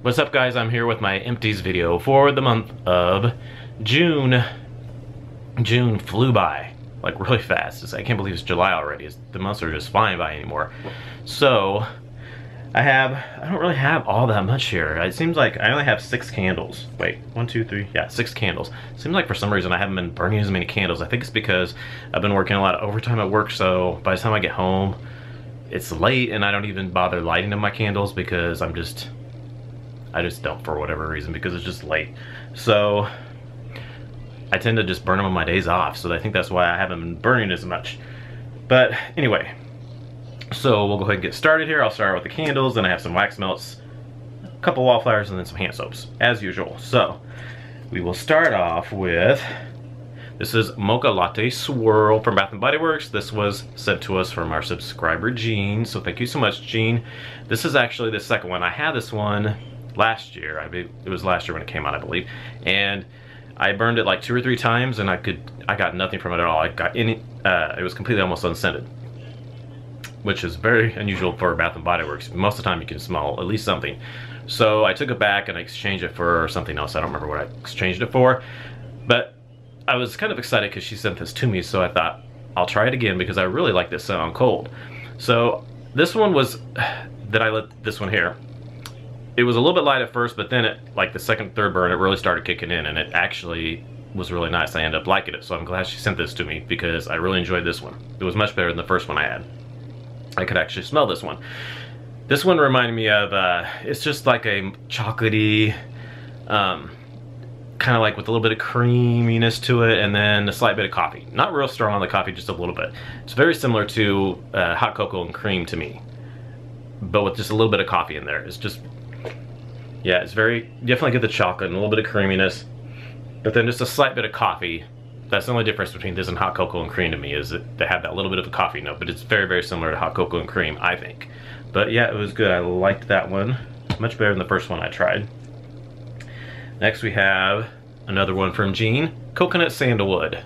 What's up, guys? I'm here with my Empties video for the month of June. June flew by like really fast. I can't believe it's July already. The months are just flying by anymore. So I don't really have all that much here. It seems like I only have 6 candles. Wait, 1, 2, 3, yeah, 6 candles. Seems like for some reason I haven't been burning as many candles. I think it's because I've been working a lot of overtime at work, so by the time I get home, it's late and I don't even bother lighting up my candles because I just don't for whatever reason, because it's just late. So I tend to just burn them on my days off, so I think that's why I haven't been burning as much. But anyway, so we'll go ahead and get started here. I'll start with the candles, then I have some wax melts, a couple wallflowers, and then some hand soaps, as usual. So we will start off with, this is Mocha Latte Swirl from Bath & Body Works. This was sent to us from our subscriber, Jean, so thank you so much, Jean. This is actually the second one. I had this one last year. It was last year when it came out, I believe, and I burned it like 2 or 3 times, and I got nothing from it at all. It was completely almost unscented, which is very unusual for Bath & Body Works. Most of the time you can smell at least something. So I took it back and I exchanged it for something else. I don't remember what I exchanged it for, but I was kind of excited because she sent this to me, so I thought I'll try it again because I really like this scent on cold. So this one was, that I lit this one here. It was a little bit light at first, but then it, like the second, third burn, it really started kicking in, and it actually was really nice. I ended up liking it, so I'm glad she sent this to me because I really enjoyed this one. It was much better than the first one I had. I could actually smell this one. This one reminded me of, it's just like a chocolatey, kind of like with a little bit of creaminess to it, and then a slight bit of coffee. Not real strong on the coffee, just a little bit. It's very similar to hot cocoa and cream to me, but with just a little bit of coffee in there. It's just, yeah, it's very, definitely get the chocolate and a little bit of creaminess, but then just a slight bit of coffee. That's the only difference between this and hot cocoa and cream to me, is that they have that little bit of a coffee note, but it's very, very similar to hot cocoa and cream, I think. But yeah, it was good. I liked that one. Much better than the first one I tried. Next we have another one from Jean, Coconut Sandalwood.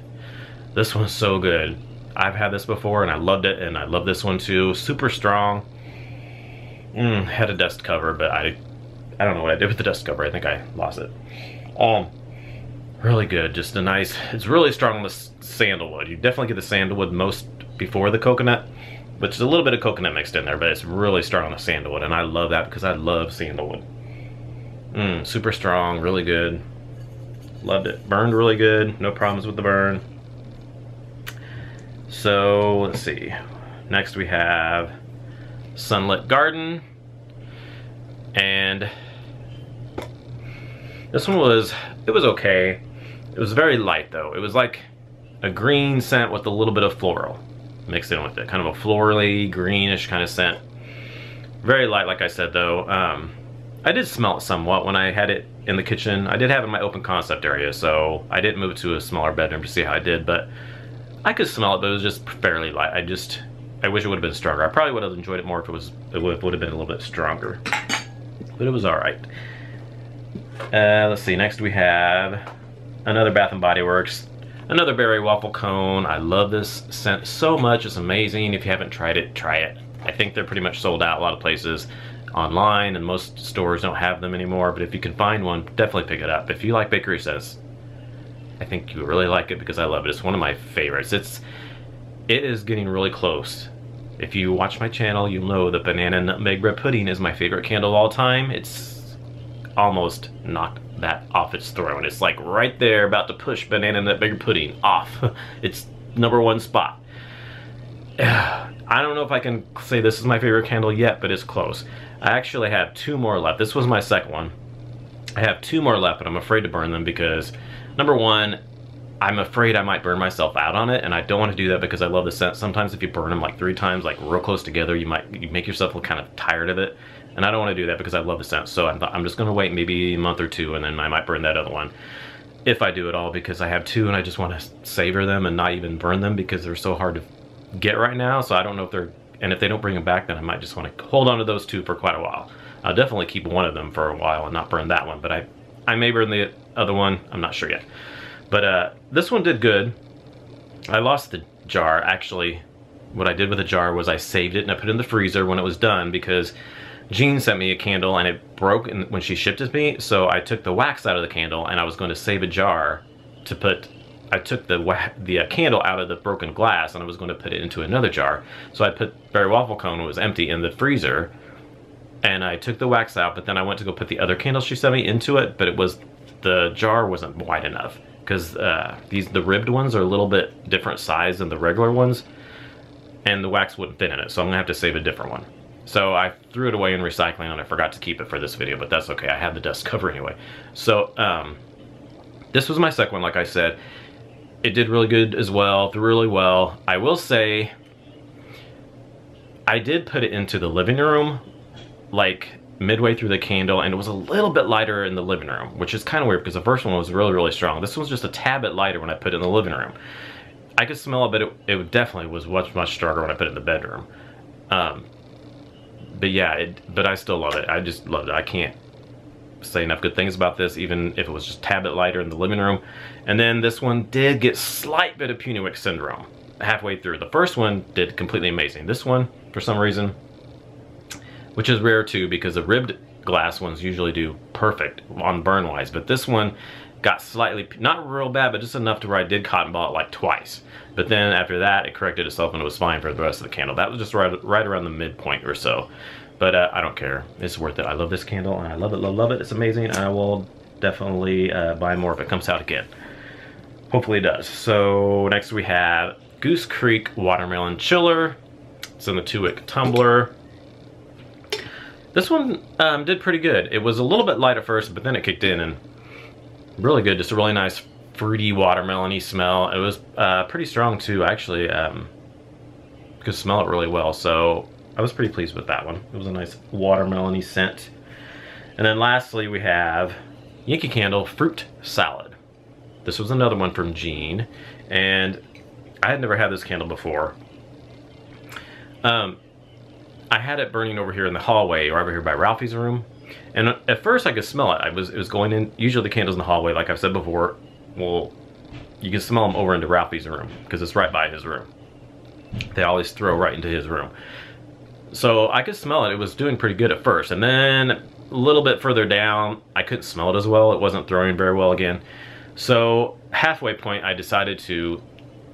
This one's so good. I've had this before and I loved it, and I love this one too. Super strong. Had a dust cover, but I don't know what I did with the dust cover. I think I lost it. Really good. Just a nice, it's really strong on the sandalwood. You definitely get the sandalwood most before the coconut, which is a little bit of coconut mixed in there, but it's really strong on the sandalwood, and I love that because I love sandalwood. Super strong, really good. Loved it. Burned really good. No problems with the burn. So let's see. Next we have Sunlit Garden, and this one was, it was okay. It was very light though. It was like a green scent with a little bit of floral mixed in with it. Kind of a florally, greenish kind of scent. Very light, like I said though. I did smell it somewhat when I had it in the kitchen. I did have it in my open concept area, so I didn't move to a smaller bedroom to see how I did, but I could smell it, but it was just fairly light. I wish it would have been stronger. I probably would have enjoyed it more if it would have been a little bit stronger, but it was all right. Let's see, next we have another Bath & Body Works, another berry waffle cone. I love this scent so much. It's amazing. If you haven't tried it, try it. I think they're pretty much sold out a lot of places online, and most stores don't have them anymore, but if you can find one, definitely pick it up. If you like bakery scents, I think you really like it because I love it. It's one of my favorites. It is getting really close. If you watch my channel, you'll know that banana nutmeg bread pudding is my favorite candle of all time. It's almost knocked that off its throne. It's like right there, about to push banana nutmeg pudding off its #1 spot. I don't know if I can say this is my favorite candle yet, but it's close. I actually have 2 more left. This was my second one. I have 2 more left, but I'm afraid to burn them because, #1, I'm afraid I might burn myself out on it, and I don't want to do that because I love the scent. Sometimes if you burn them like 3 times, like real close together, you make yourself look kind of tired of it, and I don't want to do that because I love the scent. So I'm just going to wait maybe a month or 2, and then I might burn that other one if I do it all, because I have 2 and I just want to savor them and not even burn them because they're so hard to get right now. So I don't know if they're, and if they don't bring them back, then I might just want to hold on to those 2 for quite a while. I'll definitely keep one of them for a while and not burn that one, but I may burn the other one. I'm not sure yet. But this one did good. I lost the jar. Actually, what I did with the jar was I saved it and I put it in the freezer when it was done, because Jean sent me a candle and it broke when she shipped it to me, so I took the wax out of the candle and I was going to save a jar to put. I took the candle out of the broken glass and I was going to put it into another jar. So I put Berry Waffle Cone, it was empty, in the freezer, and I took the wax out, but then I went to go put the other candle she sent me into it, but the jar wasn't wide enough, because the ribbed ones are a little bit different size than the regular ones, and the wax wouldn't fit in it, so I'm gonna have to save a different one. So I threw it away in recycling and I forgot to keep it for this video, but that's okay, I have the dust cover anyway. So this was my second one, like I said. It did really good as well, threw really well. I will say, I did put it into the living room, like midway through the candle, and it was a little bit lighter in the living room, which is kind of weird because the first one was really strong. This one's just a tad bit lighter when I put it in the living room. I could smell it, but it definitely was much stronger when I put it in the bedroom. But yeah, but I still love it. I just loved it. I can't say enough good things about this, even if it was just a tad bit lighter in the living room. And then this one did get slight bit of Punewick syndrome halfway through. The first one did completely amazing. This one, for some reason, which is rare too, because the ribbed glass ones usually do perfect on burn wise, but this one got slightly, not real bad, but just enough to where I did cotton ball it like twice. But then after that, it corrected itself and it was fine for the rest of the candle. That was just right around the midpoint or so. But I don't care. It's worth it. I love this candle and I love it. It's amazing. I will definitely buy more if it comes out again. Hopefully it does. So next we have Goose Creek Watermelon Chiller. It's in the 2-wick tumbler. This one did pretty good. It was a little bit light at first, but then it kicked in and really good. Just a really nice fruity watermelon-y smell. It was pretty strong too, actually. Could smell it really well, so I was pretty pleased with that one. It was a nice watermelon-y scent. And then lastly we have Yankee Candle Fruit Salad. This was another one from Jean, and I had never had this candle before. I had it burning over here in the hallway, or over here by Ralphie's room, and at first I could smell it. It was going in. Usually the candles in the hallway, like I've said before, well, you can smell them over into Ralphie's room because it's right by his room. They always throw right into his room. So I could smell it. It was doing pretty good at first, and then a little bit further down, I couldn't smell it as well. It wasn't throwing very well again. So halfway point, I decided to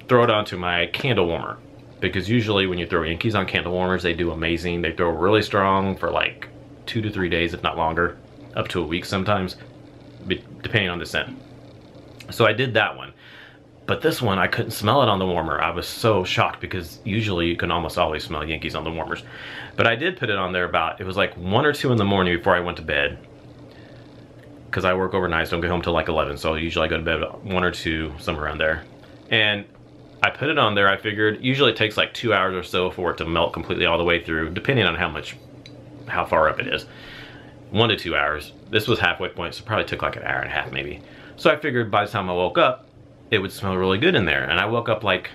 throw it onto my candle warmer, because usually when you throw Yankees on candle warmers, they do amazing. They throw really strong for like 2 to 3 days, if not longer, up to a week sometimes, depending on the scent. So I did that one. But this one, I couldn't smell it on the warmer. I was so shocked because usually you can almost always smell Yankees on the warmers. But I did put it on there it was like 1 or 2 in the morning before I went to bed. Because I work overnight, so I don't get home till like 11. So usually I go to bed at 1 or 2, somewhere around there. And I put it on there. I figured usually it takes like 2 hours or so for it to melt completely all the way through, depending on how far up it is. 1 to 2 hours. This was halfway point, so it probably took like an hour and a half maybe. So I figured by the time I woke up, it would smell really good in there. And I woke up like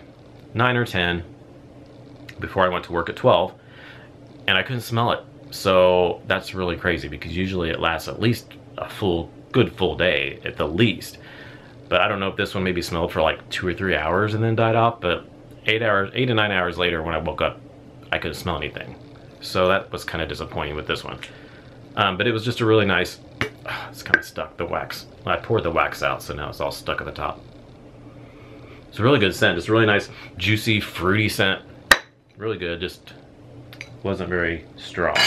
9 or 10 before I went to work at 12, and I couldn't smell it. So that's really crazy, because usually it lasts at least a good full day at the least. But I don't know if this one maybe smelled for like 2 or 3 hours and then died off, but 8 to 9 hours later when I woke up, I couldn't smell anything. So that was kind of disappointing with this one. But it was just a really nice, it's kind of stuck, the wax. I poured the wax out, so now it's all stuck at the top. It's a really good scent. It's a really nice, juicy, fruity scent. Really good, just wasn't very strong,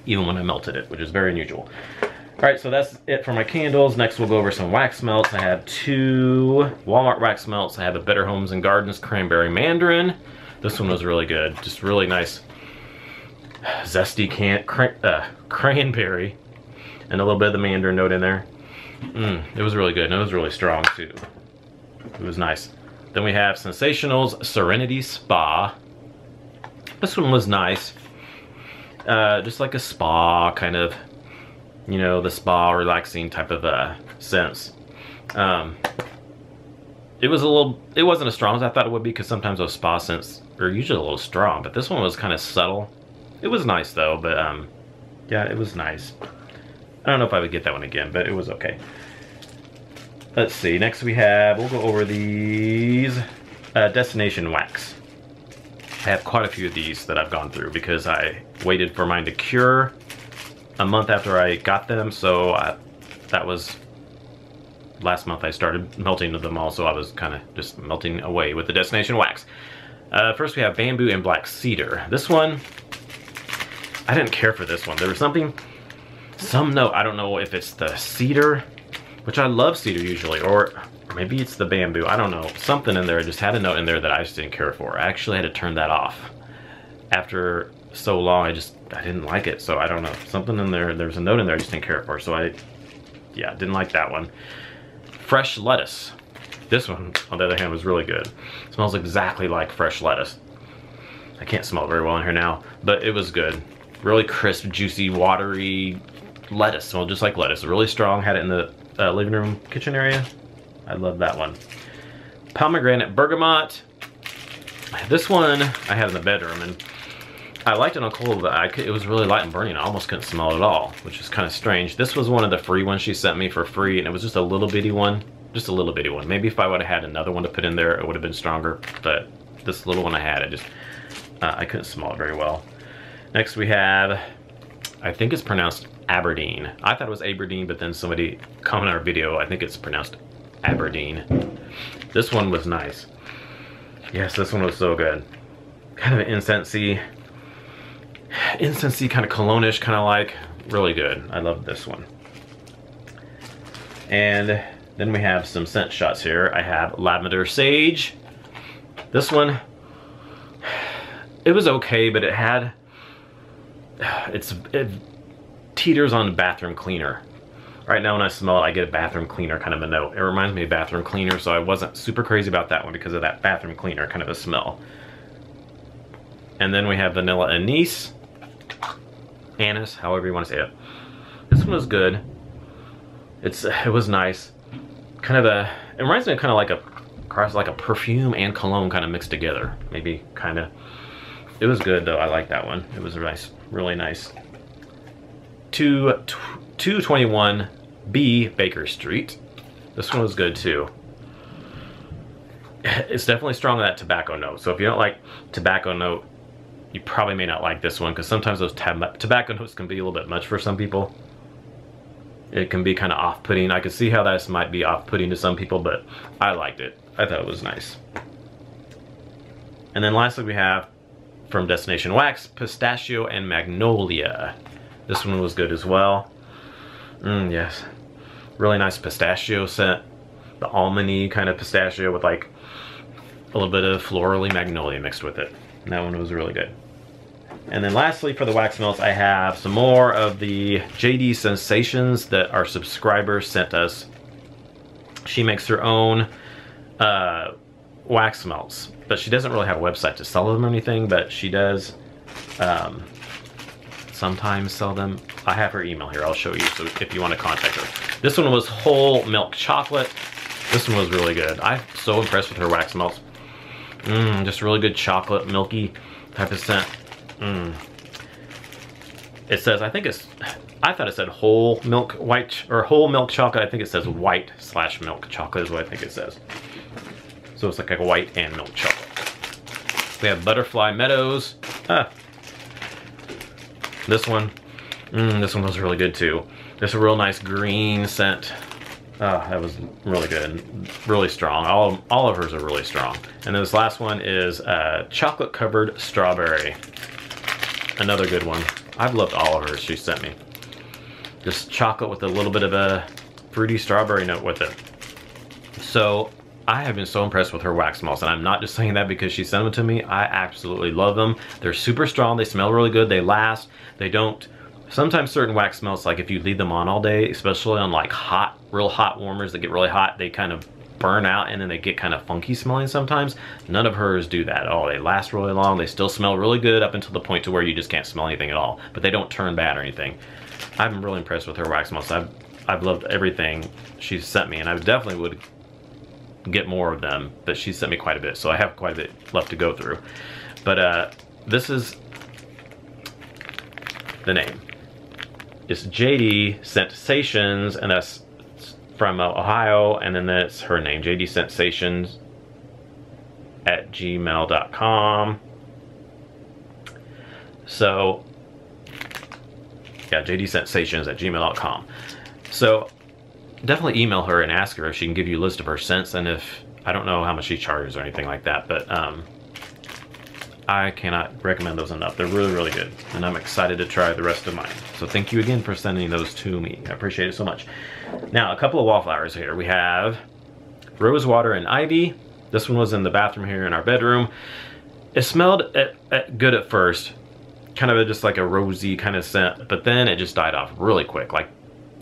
even when I melted it, which is very unusual. All right, so that's it for my candles. Next, we'll go over some wax melts. I have 2 Walmart wax melts. I have a Better Homes and Gardens Cranberry Mandarin. This one was really good. Just really nice, zesty cranberry, and a little bit of the mandarin note in there. It was really good, and it was really strong too. It was nice. Then we have Sensationals Serenity Spa. This one was nice. Just like a spa kind of, you know, the spa relaxing type of sense. It wasn't as strong as I thought it would be, because sometimes those spa scents are usually a little strong, but this one was kind of subtle. It was nice though, but yeah, it was nice. I don't know if I would get that one again, but it was okay. Let's see, next we'll go over these Destination Wax. I have quite a few of these that I've gone through because I waited for mine to cure a month after I got them, so that was last month I started melting them all, so I was kind of just melting away with the Destination Wax. First we have Bamboo and Black Cedar. This one, I didn't care for this one. There was some note, I don't know if it's the cedar, which I love cedar usually, or maybe it's the bamboo, I don't know. Something in there just had a note in there that I just didn't care for. I actually had to turn that off. After so long, I didn't like it, so I don't know. Something in there, there's a note in there I just didn't care for, so yeah, didn't like that one. Fresh lettuce. This one, on the other hand, was really good. It smells exactly like fresh lettuce. I can't smell it very well in here now, but it was good. Really crisp, juicy, watery lettuce. Smelled just like lettuce. Really strong. Had it in the living room, kitchen area. I love that one. Pomegranate bergamot. This one I had in the bedroom, and I liked it on cold, but it was really light and burning. I almost couldn't smell it at all, which is kind of strange. This was one of the free ones she sent me for free, and it was just a little bitty one. Just a little bitty one. Maybe if I would have had another one to put in there, it would have been stronger, but this little one I had, I couldn't smell it very well. Next we have, I think it's pronounced Aberdeen. I thought it was Aberdeen, but then somebody commented on our video, I think it's pronounced Aberdeen. This one was nice. Yes, this one was so good. Kind of an incensey kind of cologne-ish, kind of like. Really good. I love this one. And then we have some scent shots here. I have Lavender Sage. This one, it was okay, but it teeters on bathroom cleaner. Right now when I smell it, I get a bathroom cleaner kind of a note. It reminds me of bathroom cleaner, so I wasn't super crazy about that one because of that bathroom cleaner kind of a smell. And then we have Vanilla Anise. Anise, however you want to say it. This one was good. It was nice. Kind of it reminds me of kind of like a perfume and cologne kind of mixed together. Maybe kind of. It was good though. I like that one. It was nice, really nice. 221 B Baker Street. This one was good too. It's definitely strong on that tobacco note. So if you don't like tobacco note, you probably may not like this one, because sometimes those tobacco notes can be a little bit much for some people. It can be kind of off-putting. I could see how this might be off-putting to some people, but I liked it. I thought it was nice. And then lastly we have, from Destination Wax, Pistachio and Magnolia. This one was good as well. Yes. Really nice pistachio scent. The almond-y kind of pistachio with like a little bit of florally magnolia mixed with it. And that one was really good. And then lastly, for the wax melts, I have some more of the JD Sensations that our subscriber sent us. She makes her own wax melts, but she doesn't really have a website to sell them or anything, but she does sometimes sell them. I have her email here, I'll show you, so if you want to contact her. This one was whole milk chocolate. This one was really good. I'm so impressed with her wax melts. Just really good chocolate, milky type of scent. It says, I thought it said whole milk white, or whole milk chocolate. I think it says white / milk chocolate is what I think it says. So it's like a white and milk chocolate. We have Butterfly Meadows. This one was really good too. Just a real nice green scent. That was really good, really strong. All of hers are really strong. And then this last one is chocolate covered strawberry. Another good one. I've loved all of hers she sent me. Just chocolate with a little bit of a fruity strawberry note with it. So I have been so impressed with her wax melts, and I'm not just saying that because she sent them to me. I absolutely love them. They're super strong, they smell really good, they last, they don't. Sometimes certain wax melts, like if you leave them on all day, especially on like hot, real hot warmers that get really hot, they kind of burn out and then they get kind of funky smelling sometimes. None of hers do that at all. They last really long, they still smell really good up until the point to where you just can't smell anything at all, but they don't turn bad or anything. I'm really impressed with her wax melts. I've loved everything she's sent me, and I definitely would get more of them, but she sent me quite a bit, so I have quite a bit left to go through. But this is the name. It's JD Sensations, and that's from Ohio, and then that's her name, JD Sensations @gmail.com. So Yeah, jdsensations@gmail.com. So definitely email her and ask her if she can give you a list of her scents, and if, I don't know how much she charges or anything like that, but I cannot recommend those enough. They're really, really good, and I'm excited to try the rest of mine. So thank you again for sending those to me. I appreciate it so much. Now, a couple of wallflowers here. We have Rosewater and Ivy. This one was in the bathroom here in our bedroom. It smelled good at first, kind of just like a rosy kind of scent, but then it just died off really quick. Like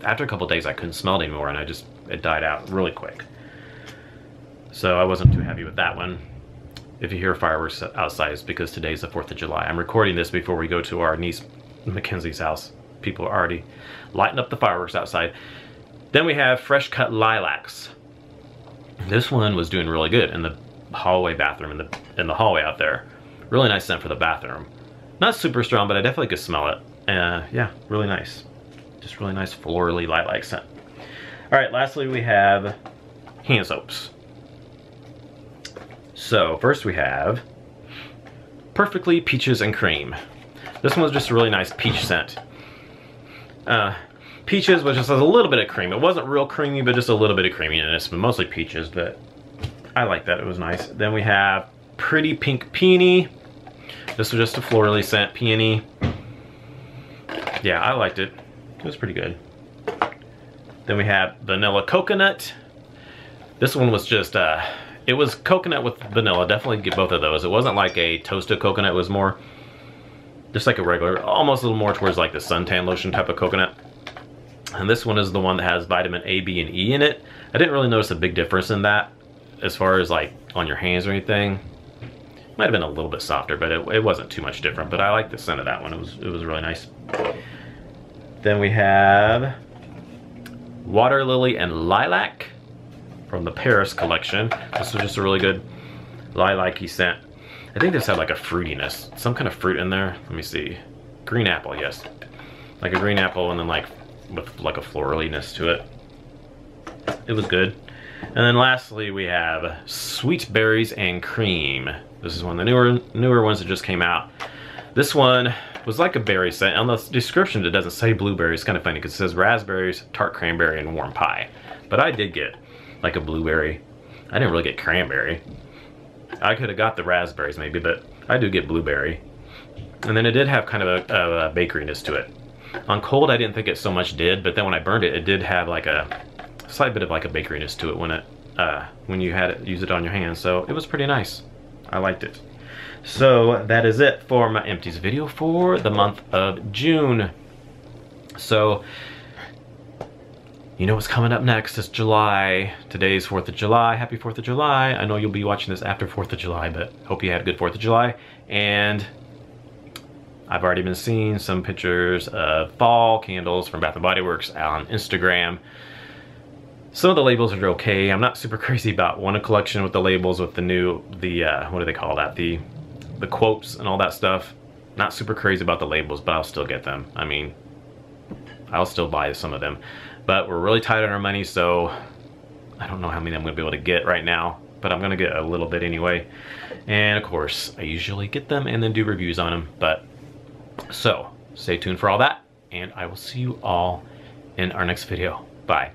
after a couple of days, I couldn't smell it anymore, and it died out really quick. So I wasn't too happy with that one. If you hear fireworks outside, it's because today's the 4th of July. I'm recording this before we go to our niece Mackenzie's house. People are already lighting up the fireworks outside. Then we have Fresh Cut Lilacs. This one was doing really good in the hallway bathroom, in the hallway out there. Really nice scent for the bathroom. Not super strong, but I definitely could smell it. Yeah, really nice. Just really nice florally lilac scent. All right, lastly we have hand soaps. So first we have Perfectly Peaches and Cream. This one was just a really nice peach scent. Peaches was just a little bit of cream. It wasn't real creamy, but just a little bit of creaminess, but mostly peaches, but I like that, it was nice. Then we have Pretty Pink Peony. This was just a florally scent peony. Yeah, I liked it. It was pretty good. Then we have Vanilla Coconut. This one was just, it was coconut with vanilla. Definitely get both of those. It wasn't like a toasted coconut. It was more just like a regular, almost a little more towards like the suntan lotion type of coconut. And this one is the one that has vitamin A, B, and E in it. I didn't really notice a big difference in that as far as like on your hands or anything. Might have been a little bit softer, but it wasn't too much different. But I like the scent of that one. It was really nice. Then we have Water Lily and Lilac from the Paris collection. This was just a really good lilac-y scent. I think this had like a fruitiness, some kind of fruit in there. Let me see. Green apple, yes. Like a green apple, and then like with like a floraliness to it. It was good. And then lastly we have Sweet Berries and Cream. This is one of the newer ones that just came out. This one was like a berry scent. On the description it doesn't say blueberry. It's kind of funny because it says raspberries, tart cranberry, and warm pie. But I did get like a blueberry. I didn't really get cranberry. I could have got the raspberries maybe, but I do get blueberry. And then it did have kind of a bakeryness to it. On cold I didn't think it so much did, but then when I burned it, it did have like a slight bit of like a bakeryness to it when you had it, use it on your hands. So it was pretty nice. I liked it. So that is it for my Empties video for the month of June. So you know what's coming up next. It's July. Today's 4th of July. Happy 4th of July. I know you'll be watching this after 4th of July, but hope you had a good 4th of July. And I've already been seeing some pictures of fall candles from Bath & Body Works on Instagram. Some of the labels are okay. I'm not super crazy about one collection with the labels with the new, what do they call that? The quotes and all that stuff. Not super crazy about the labels, but I'll still get them. I mean, I'll still buy some of them. But we're really tight on our money, so I don't know how many I'm gonna be able to get right now, but I'm gonna get a little bit anyway. And of course, I usually get them and then do reviews on them. But so stay tuned for all that, and I will see you all in our next video. Bye.